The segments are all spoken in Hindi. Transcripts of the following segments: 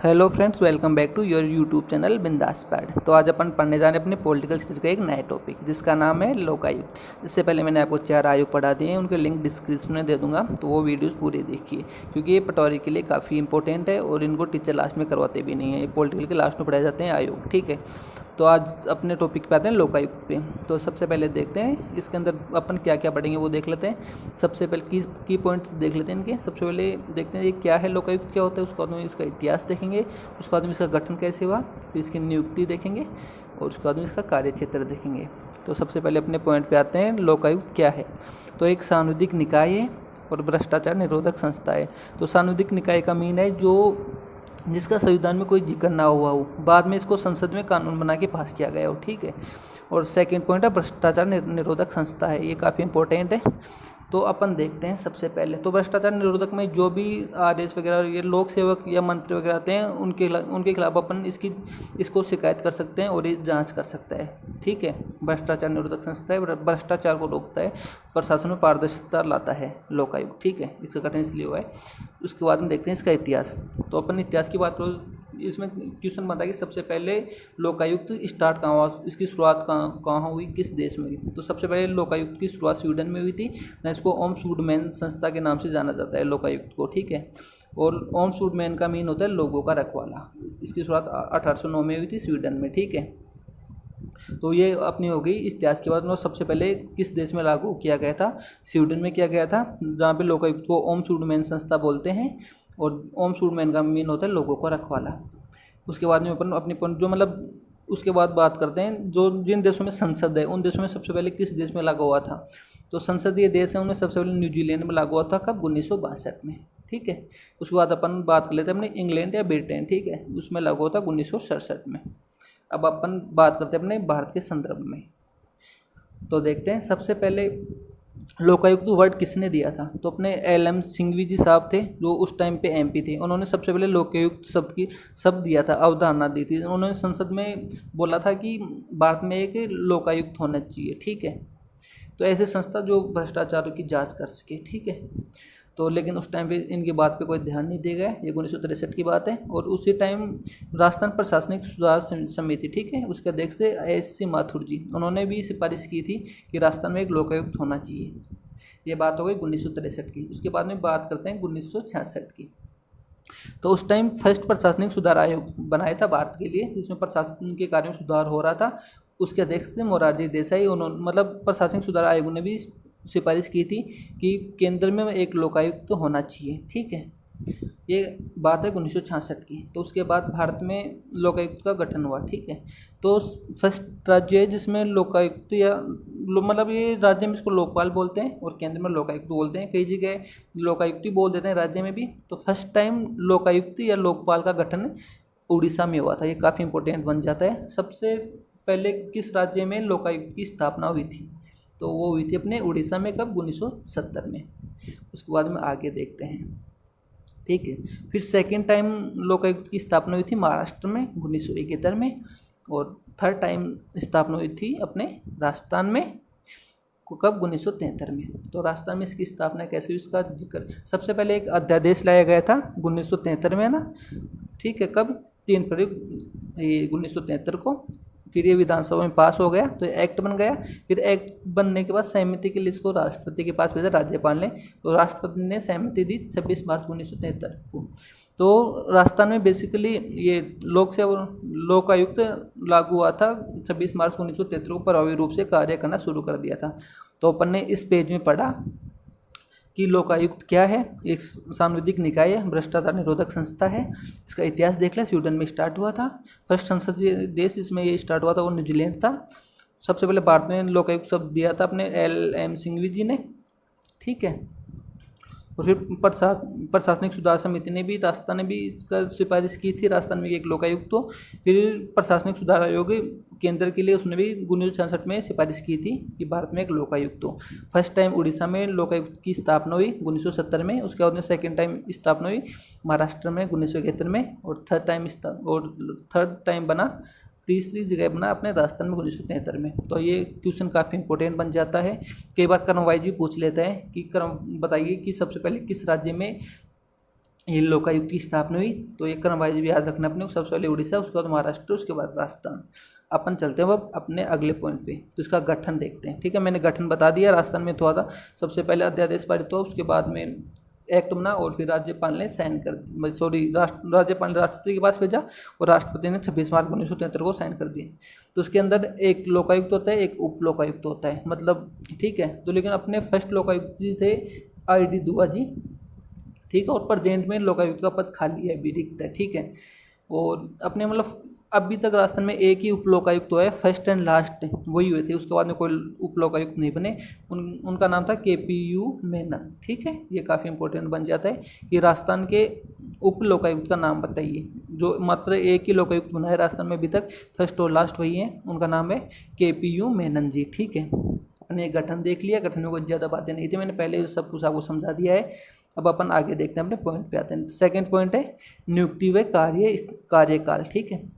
Hello friends, welcome back to your YouTube channel Bindass pad. तो आज अपन पढ़ने जा रहे हैं अपने पॉलिटिकल सीरीज का एक नया टॉपिक जिसका नाम है लोकायुक्त। इससे पहले मैंने आपको 4 आयोग पढ़ा दिए हैं, उनके लिंक डिस्क्रिप्शन में दे दूंगा, तो वो वीडियोस पूरी देखिए क्योंकि ये पटवारी के लिए काफ़ी इंपॉर्टेंट है और इनको टीचर लास्ट में करवाते भी नहीं है। ये पॉलिटिकल के लास्ट में पढ़ाए जाते हैं आयोग, ठीक है। तो आज अपने टॉपिक पे आते हैं लोकायुक्त पे। तो सबसे पहले देखते हैं इसके अंदर अपन क्या क्या पढ़ेंगे, वो देख लेते हैं। सबसे पहले की पॉइंट्स देख लेते हैं इनके। सबसे पहले देखते हैं ये क्या है, लोकायुक्त क्या होता है, उसके बाद में इसका इतिहास देखेंगे, उसके बाद में इसका गठन कैसे हुआ, फिर इसकी नियुक्ति देखेंगे और उसके बाद में इसका कार्यक्षेत्र देखेंगे। तो सबसे पहले अपने पॉइंट पे आते हैं, लोकायुक्त क्या है। तो एक सांविधिक निकाय है और भ्रष्टाचार निरोधक संस्था है। तो सांविधिक निकाय का मीन है जो जिसका संविधान में कोई जिक्र ना हुआ हो, बाद में इसको संसद में कानून बना के पास किया गया हो, ठीक है। और सेकंड पॉइंट है भ्रष्टाचार निरोधक संस्था है, ये काफ़ी इंपॉर्टेंट है। तो अपन देखते हैं सबसे पहले। तो भ्रष्टाचार निरोधक में जो भी आरएस वगैरह ये लोक सेवक या मंत्री वगैरह आते हैं उनके खिलाफ अपन इसको शिकायत कर सकते हैं और ये जांच कर सकता है, ठीक है। भ्रष्टाचार निरोधक संस्था है, भ्रष्टाचार को रोकता है, प्रशासन में पारदर्शिता लाता है लोकायुक्त, ठीक है। इसका गठन इसलिए हुआ है। उसके बाद में देखते हैं इसका इतिहास। तो अपन इतिहास की बात करो, इसमें क्वेश्चन बनता है कि सबसे पहले लोकायुक्त स्टार्ट कहाँ हुआ, इसकी शुरुआत कहाँ हुई, किस देश में हुई। तो सबसे पहले लोकायुक्त की शुरुआत स्वीडन में हुई थी ना। इसको ओम शुडमैन संस्था के नाम से जाना जाता है लोकायुक्त को, ठीक है। और ओम शुडमैन का मीन होता है लोगों का रखवाला। इसकी शुरुआत 1809 में हुई थी स्वीडन में, ठीक है। तो ये अपनी हो गई इतिहास के बाद में। सबसे पहले किस देश में लागू किया गया था, स्वीडन में किया गया था, जहाँ पे लोकायुक्त को ओम शुडमैन संस्था बोलते हैं और ओम शुडमैन का मीन होता है लोगों का रखवाला। उसके बाद में अपन अपने जो मतलब उसके बाद बात करते हैं जो जिन देशों में संसद है उन देशों में सबसे पहले किस देश में लागू हुआ था। तो संसदीय देश है उनमें सबसे पहले न्यूजीलैंड में लागू हुआ था, कब, 1962 में, ठीक है। उसके बाद अपन बात कर लेते हैं अपने इंग्लैंड या ब्रिटेन, ठीक है, उसमें लागू हुआ था 1967 में। अब अपन बात करते हैं अपने भारत के संदर्भ में। तो देखते हैं सबसे पहले लोकायुक्त वर्ड किसने दिया था। तो अपने LM सिंघवी जी साहब थे जो उस टाइम पे MP थे। उन्होंने सबसे पहले लोकायुक्त शब्द दिया था, अवधारणा दी थी। उन्होंने संसद में बोला था कि भारत में एक लोकायुक्त होना चाहिए, ठीक है। तो ऐसे संस्था जो भ्रष्टाचार की जांच कर सके, ठीक है। तो लेकिन उस टाइम पे इनकी बात पे कोई ध्यान नहीं दिया गया। ये 1963 की बात है। और उसी टाइम राजस्थान प्रशासनिक सुधार समिति, ठीक है, उसके अध्यक्ष थे SC माथुर जी। उन्होंने भी सिफारिश की थी कि राजस्थान में एक लोकायुक्त होना चाहिए। ये बात हो गई 1963 की। उसके बाद में बात करते हैं 1966 की। तो उस टाइम फर्स्ट प्रशासनिक सुधार आयोग बनाया था भारत के लिए, जिसमें प्रशासन के कार्यों में सुधार हो रहा था। उसके अध्यक्ष थे मोरारजी देसाई। उन्होंने मतलब प्रशासनिक सुधार आयोग ने भी सिफारिश की थी कि केंद्र में एक लोकायुक्त तो होना चाहिए, ठीक है। ये बात है 1966 की। तो उसके बाद भारत में लोकायुक्त का गठन हुआ, ठीक है। तो फर्स्ट राज्य है जिसमें लोकायुक्त या मतलब ये राज्य में इसको लोकपाल बोलते हैं और केंद्र में लोकायुक्त बोलते हैं। कई जगह लोकायुक्त ही बोल देते हैं राज्य में भी। तो फर्स्ट टाइम लोकायुक्त या लोकपाल का गठन उड़ीसा में हुआ था। ये काफ़ी इंपॉर्टेंट बन जाता है। सबसे पहले किस राज्य में लोकायुक्त की स्थापना हुई थी, तो वो हुई थी अपने उड़ीसा में, कब, 1970 में। उसके बाद में आगे देखते हैं, ठीक है। फिर सेकेंड टाइम लोकायुक्त की स्थापना हुई थी महाराष्ट्र में 1971 में। और थर्ड टाइम स्थापना हुई थी अपने राजस्थान में, कब, 1973 में। तो राजस्थान में इसकी स्थापना कैसे हुई, इसका जिक्र सबसे पहले एक अध्यादेश लाया गया था 1973 में ना, ठीक है, कब, 3 फरवरी 1973 को। फिर ये विधानसभा में पास हो गया तो एक्ट बन गया। फिर एक्ट बनने के बाद सहमति के लिए इसको राष्ट्रपति के पास भेजा, राज्यपाल ने। तो राष्ट्रपति ने सहमति दी 26 मार्च 1973 को। तो राजस्थान में बेसिकली ये लोकायुक्त लागू हुआ था 26 मार्च 1973 को, प्रभावी रूप से कार्य करना शुरू कर दिया था। तो अपन ने इस पेज में पढ़ा कि लोकायुक्त क्या है, एक सांविधिक निकाय है, भ्रष्टाचार निरोधक संस्था है। इसका इतिहास देख लें, स्वीडन में स्टार्ट हुआ था। फर्स्ट संसदीय देश इसमें ये स्टार्ट हुआ था वो न्यूजीलैंड था। सबसे पहले भारत में लोकायुक्त शब्द दिया था अपने LM सिंघवी जी ने, ठीक है। और फिर प्रशासनिक सुधार समिति ने भी, राजस्थान ने भी इसका सिफारिश की थी, राजस्थान में एक लोकायुक्त हो। फिर प्रशासनिक सुधार आयोग केंद्र के लिए उसने भी 1966 में सिफारिश की थी कि भारत में एक लोकायुक्त हो। फर्स्ट टाइम उड़ीसा में लोकायुक्त की स्थापना हुई 1970 में। उसके बाद में सेकेंड टाइम स्थापना हुई महाराष्ट्र में 1971 में। और थर्ड टाइम बना, तीसरी जगह बना अपने राजस्थान में 1973 में। तो ये क्वेश्चन काफ़ी इंपॉर्टेंट बन जाता है। कई बार क्रम वाइज भी पूछ लेता है कि क्रम बताइए कि सबसे पहले किस राज्य में ये लोकायुक्त की स्थापना हुई। तो ये क्रम वाइज भी याद रखना अपने को, सबसे पहले उड़ीसा, उसके बाद महाराष्ट्र, उसके बाद राजस्थान। अपन चलते हैं अब अपने अगले पॉइंट पे, तो इसका गठन देखते हैं। ठीक है, मैंने गठन बता दिया, राजस्थान में हुआ था। सबसे पहले अध्यादेश पारित हुआ, उसके बाद में एक्ट बना और फिर राज्यपाल ने साइन कर दी, सॉरी राज्यपाल ने राष्ट्रपति के पास भेजा और राष्ट्रपति ने 26 मार्च 1973 को साइन कर दिए। तो उसके अंदर एक लोकायुक्त होता है, एक उप लोकायुक्त होता है, मतलब ठीक है। तो लेकिन अपने फर्स्ट लोकायुक्त जी थे RD दुआ जी, ठीक है, और प्रेजेंट में लोकायुक्त का पद खाली है, अभी रिक्त है। ठीक है, और अपने मतलब अभी तक राजस्थान में एक ही उप लोकायुक्त हुआ है, फर्स्ट एंड लास्ट वही हुए थे, उसके बाद में कोई उप लोकायुक्त नहीं बने। उनका नाम था KPU मेनन। ठीक है, ये काफ़ी इंपॉर्टेंट बन जाता है कि राजस्थान के उप लोकायुक्त का नाम बताइए। जो मात्र एक ही लोकायुक्त बना है राजस्थान में अभी तक, फर्स्ट और लास्ट वही है, उनका नाम है KPU मेनन जी। ठीक है, अपने गठन देख लिया, गठन में कोई ज़्यादा बातें नहीं थी, मैंने पहले सब कुछ आपको समझा दिया है। अब अपन आगे देखते हैं, अपने पॉइंट पे आते हैं। सेकंड पॉइंट है नियुक्ति व कार्यकाल। ठीक है,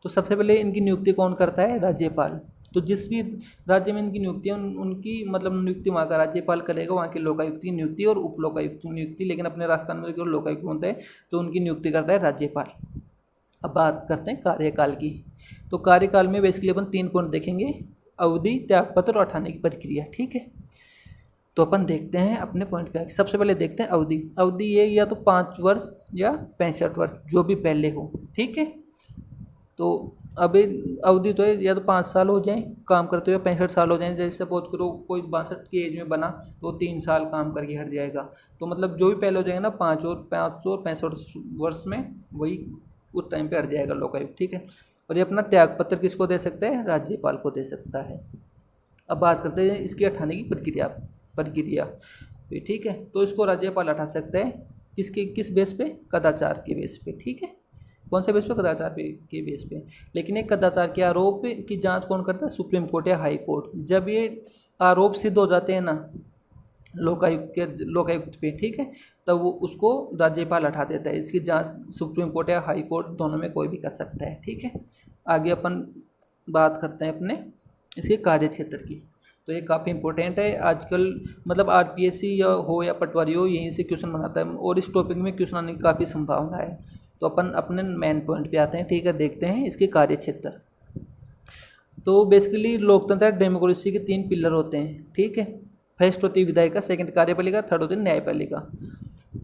तो सबसे पहले इनकी नियुक्ति कौन करता है? राज्यपाल। तो जिस भी राज्य में इनकी नियुक्ति है उनकी मतलब नियुक्ति वहाँ का राज्यपाल करेगा, वहाँ के लोकायुक्त की नियुक्ति और उप लोकायुक्त की नियुक्ति। लेकिन अपने राजस्थान में जो लोकायुक्त बनते हैं तो उनकी नियुक्ति करता है राज्यपाल। अब बात करते हैं कार्यकाल की। तो कार्यकाल में बेसिकली अपन 3 पॉइंट देखेंगे, अवधि, त्यागपत्र और हटाने की प्रक्रिया। ठीक है, तो अपन देखते हैं अपने पॉइंट पे आगे। सबसे पहले देखते हैं अवधि। अवधि ये या तो 5 वर्ष या 65 वर्ष, जो भी पहले हो। ठीक है, तो अभी अवधि तो है या तो 5 साल हो जाए काम करते हुए, 65 साल हो जाए। जैसे सपोज करो कोई 62 की एज में बना तो 3 साल काम करके हट जाएगा। तो मतलब जो भी पहले हो जाएगा ना 5 और 65 वर्ष में, वही उस टाइम पे हट जाएगा लोकायुक्त। ठीक है, और ये अपना त्यागपत्र किसको दे सकता है? राज्यपाल को दे सकता है। अब बात करते हैं इसकी हटाने की प्रक्रिया पे। ठीक है, तो इसको राज्यपाल हटा सकता है किस बेस पे? कदाचार के बेस पे। ठीक है, कौन से बेस पे? कदाचार के बेस पे। लेकिन एक कदाचार के आरोप की जांच कौन करता है? सुप्रीम कोर्ट या हाई कोर्ट। जब ये आरोप सिद्ध हो जाते हैं ना लोकायुक्त पे, ठीक है, तब वो उसको राज्यपाल हटा देता है। इसकी जांच सुप्रीम कोर्ट या हाई कोर्ट दोनों में कोई भी कर सकता है। ठीक है, आगे अपन बात करते हैं अपने इसके कार्य क्षेत्र की। तो ये काफ़ी इंपॉर्टेंट है आजकल, मतलब RPSC या पटवारी हो, यहीं से क्वेश्चन बनाता है और इस टॉपिक में क्वेश्चन आने की काफ़ी संभावना है। तो अपन अपने मेन पॉइंट पे आते हैं। ठीक है, देखते हैं इसके कार्य क्षेत्र। तो बेसिकली लोकतंत्र डेमोक्रेसी के 3 पिलर होते हैं। ठीक है, फर्स्ट होती है विधायिका, सेकंड कार्यपालिका, थर्ड होती है न्यायपालिका।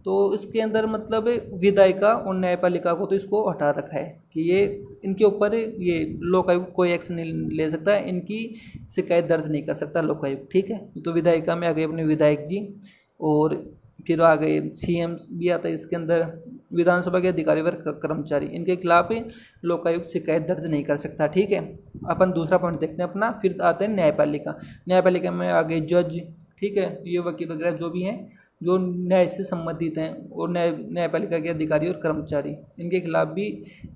तो इसके अंदर मतलब विधायिका और न्यायपालिका को तो इसको हटा रखा है कि ये इनके ऊपर ये लोकायुक्त कोई एक्शन नहीं ले सकता, इनकी शिकायत दर्ज नहीं कर सकता लोकायुक्त। ठीक है, तो विधायिका में आ गए अपने विधायक जी, और फिर आ गए CM भी आता है इसके अंदर, विधानसभा के अधिकारी व कर्मचारी, इनके खिलाफ लोकायुक्त शिकायत दर्ज नहीं कर सकता। ठीक है, अपन दूसरा पॉइंट देखते हैं अपना। फिर आते हैं न्यायपालिका में आ गए जज, ठीक है, ये वकील वगैरह जो भी हैं जो न्याय से संबंधित हैं, और न्यायपालिका के अधिकारी और कर्मचारी, इनके खिलाफ भी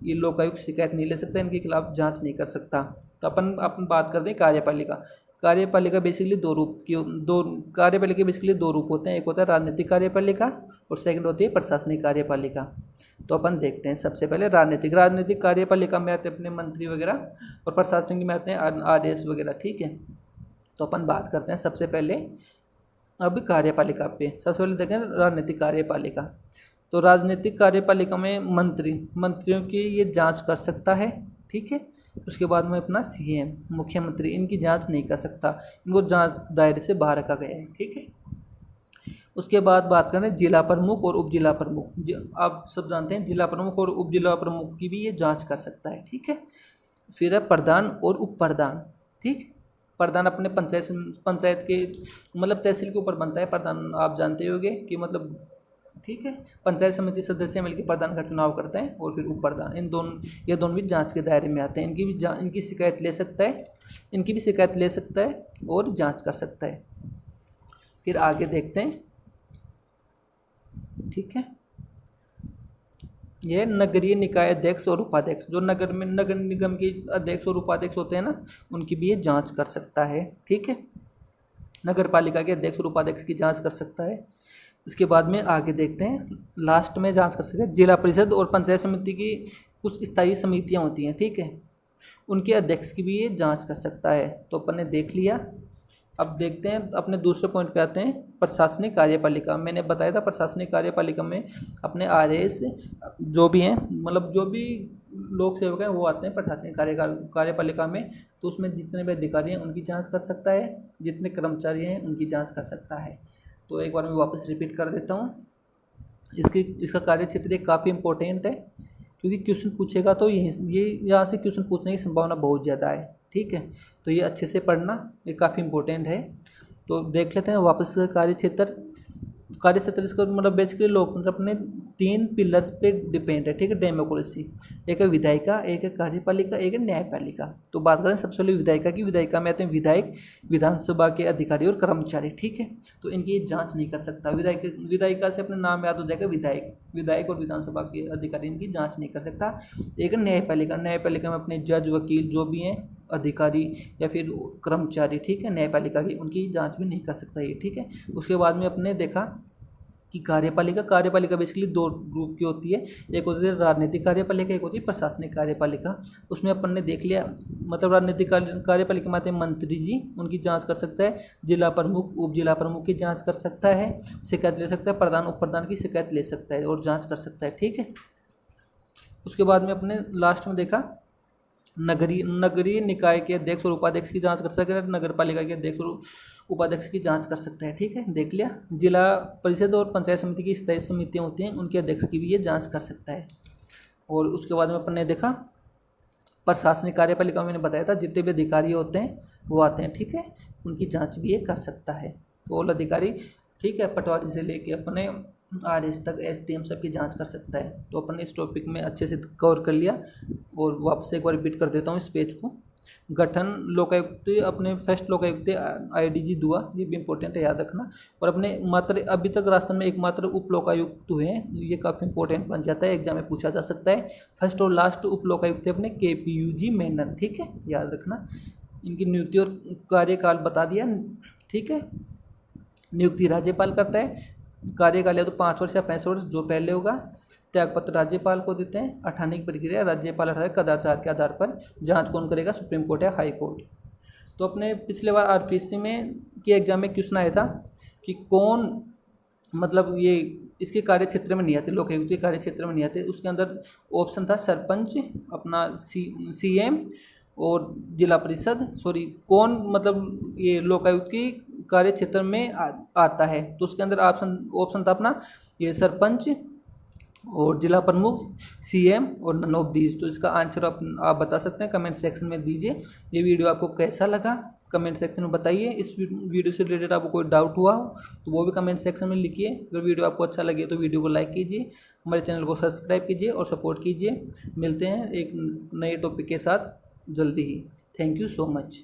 ये लोकायुक्त शिकायत नहीं ले सकता, इनके खिलाफ जांच नहीं कर सकता। तो अपन बात करते हैं कार्यपालिका बेसिकली कार्यपालिका बेसिकली 2 रूप होते हैं। एक होता है राजनीतिक कार्यपालिका और सेकंड होती है प्रशासनिक कार्यपालिका। तो अपन देखते हैं सबसे पहले राजनीतिक कार्यपालिका में आते हैं अपने मंत्री वगैरह, और प्रशासनिक में आते हैं RS वगैरह। ठीक है, तो अपन बात करते हैं सबसे पहले अब कार्यपालिका पे। सबसे पहले देखें राजनीतिक कार्यपालिका। तो राजनीतिक कार्यपालिका में मंत्रियों की ये जांच कर सकता है। ठीक है, उसके बाद में अपना CM मुख्यमंत्री इनकी जांच नहीं कर सकता, इनको जांच दायरे से बाहर रखा गया है। ठीक है, उसके बाद बात करें जिला प्रमुख और उप जिला प्रमुख। आप सब जानते हैं जिला प्रमुख और उप जिला प्रमुख की भी ये जांच कर सकता है। ठीक है, फिर है प्रधान और उप प्रधान। ठीक, प्रधान अपने पंचायत के मतलब तहसील के ऊपर बनता है प्रधान, आप जानते होंगे कि मतलब ठीक है, पंचायत समिति सदस्य मिलकर प्रधान का चुनाव करते हैं, और फिर उप प्रधान, ये दोनों भी जांच के दायरे में आते हैं। इनकी शिकायत ले सकता है और जांच कर सकता है। फिर आगे देखते हैं। ठीक है, यह नगरीय निकाय अध्यक्ष और उपाध्यक्ष, जो नगर निगम के अध्यक्ष और उपाध्यक्ष होते हैं ना, उनकी भी ये जांच कर सकता है। ठीक है, नगर पालिका के अध्यक्ष और उपाध्यक्ष की जांच कर सकता है। इसके बाद में आगे देखते हैं, लास्ट में जांच कर सकते हैं जिला परिषद और पंचायत समिति की कुछ स्थायी समितियां होती हैं। ठीक है, उनके अध्यक्ष की भी ये जांच कर सकता है। तो अपन ने देख लिया। अब देखते हैं अपने दूसरे पॉइंट पे आते हैं, प्रशासनिक कार्यपालिका। मैंने बताया था प्रशासनिक कार्यपालिका में अपने RAS जो भी हैं, मतलब जो भी लोक सेवक हैं वो आते हैं प्रशासनिक कार्यपालिका में। तो उसमें जितने भी अधिकारी हैं उनकी जांच कर सकता है, जितने कर्मचारी हैं उनकी जांच कर सकता है। तो एक बार मैं वापस रिपीट कर देता हूँ। इसका कार्यक्षेत्र काफ़ी इंपॉर्टेंट है, क्योंकि क्वेश्चन पूछेगा तो ये यहाँ से क्वेश्चन पूछने की संभावना बहुत ज़्यादा है। ठीक है, तो ये अच्छे से पढ़ना, ये काफ़ी इंपॉर्टेंट है। तो देख लेते हैं वापस कार्यक्षेत्र इसको मतलब बेसिकली लोकतंत्र अपने 3 पिलर्स पे डिपेंड है। ठीक है, डेमोक्रेसी, एक है विधायिका, एक है कार्यपालिका, एक है न्यायपालिका। तो बात करें सबसे पहले विधायिका की। विधायिका में आते हैं विधायक, विधानसभा के अधिकारी और कर्मचारी। ठीक है, तो इनकी जांच नहीं कर सकता विधायिका से अपना नाम याद हो जाएगा, विधायक और विधानसभा के अधिकारी इनकी जांच नहीं कर सकता। एक है न्यायपालिका में अपने जज, वकील जो भी हैं अधिकारी या फिर कर्मचारी, ठीक है, न्यायपालिका की, उनकी जांच भी नहीं कर सकता ये। ठीक है, उसके बाद में अपने देखा कि कार्यपालिका बेसिकली 2 ग्रुप की होती है। एक होती है राजनीतिक कार्यपालिका, एक होती है प्रशासनिक कार्यपालिका। उसमें अपन ने देख लिया, मतलब राजनीतिक कार्यपालिका में आते हैं मंत्री जी, उनकी जांच कर सकता है। जिला प्रमुख, उप जिला प्रमुख की जांच कर सकता है, शिकायत ले सकता है, प्रधान उप प्रधान की शिकायत ले सकता है और जाँच कर सकता है। ठीक है, उसके बाद में अपने लास्ट में देखा नगरीय निकाय के अध्यक्ष और उपाध्यक्ष की जांच कर सकता है, नगर पालिका के अध्यक्ष और उपाध्यक्ष की जांच कर सकता है। ठीक है, देख लिया। जिला परिषद और पंचायत समिति की स्थायी समितियां होती हैं, उनके अध्यक्ष की भी ये जांच कर सकता है। और उसके बाद में अपन ने देखा प्रशासनिक कार्यपालिका में मैंने बताया था जितने भी अधिकारी होते हैं वो आते हैं। ठीक है, उनकी जाँच भी ये कर सकता है। तो ऑल अधिकारी, ठीक है, पटवारी से लेके अपने RS तक SDM सब की जांच कर सकता है। तो अपन ने इस टॉपिक में अच्छे से कवर कर लिया। और वापस एक बार रिपीट कर देता हूँ इस पेज को। गठन लोकायुक्त, अपने फर्स्ट लोकायुक्त IDG दुआ, ये भी इंपॉर्टेंट है, याद रखना। और अपने मात्र अभी तक राजस्थान में एकमात्र उप लोकायुक्त हुए हैं, ये काफ़ी इंपॉर्टेंट बन जाता है, एग्जाम में पूछा जा सकता है। फर्स्ट और लास्ट उप लोकायुक्त अपने KPUG मेनन। ठीक है, याद रखना। इनकी नियुक्ति और कार्यकाल बता दिया। ठीक है, नियुक्ति राज्यपाल करता है, कार्यकाल या तो 5 वर्ष या 65 वर्ष जो पहले होगा। त्यागपत्र राज्यपाल को देते हैं। अठाने की प्रक्रिया राज्यपाल कदाचार के आधार पर जांच कौन करेगा, सुप्रीम कोर्ट या हाई कोर्ट। तो अपने पिछले बार RPSC में के एग्जाम में क्वेश्चन आया था कि कौन, मतलब ये इसके कार्य क्षेत्र में नहीं आते, लोकायुक्त के कार्य क्षेत्र में नहीं आते। उसके अंदर ऑप्शन था सरपंच, अपना CM और जिला परिषद, कौन मतलब ये लोकायुक्त की कार्य क्षेत्र में आता है। तो उसके अंदर ऑप्शन था अपना ये सरपंच और जिला प्रमुख, CM और नन ऑफ दीज। तो इसका आंसर आप बता सकते हैं, कमेंट सेक्शन में दीजिए। ये वीडियो आपको कैसा लगा कमेंट सेक्शन में बताइए। इस वीडियो से रिलेटेड आपको कोई डाउट हुआ हो तो वो भी कमेंट सेक्शन में लिखिए। अगर वीडियो आपको अच्छा लगे तो वीडियो को लाइक कीजिए, हमारे चैनल को सब्सक्राइब कीजिए और सपोर्ट कीजिए। मिलते हैं एक नए टॉपिक के साथ जल्दी ही। Thank you so much.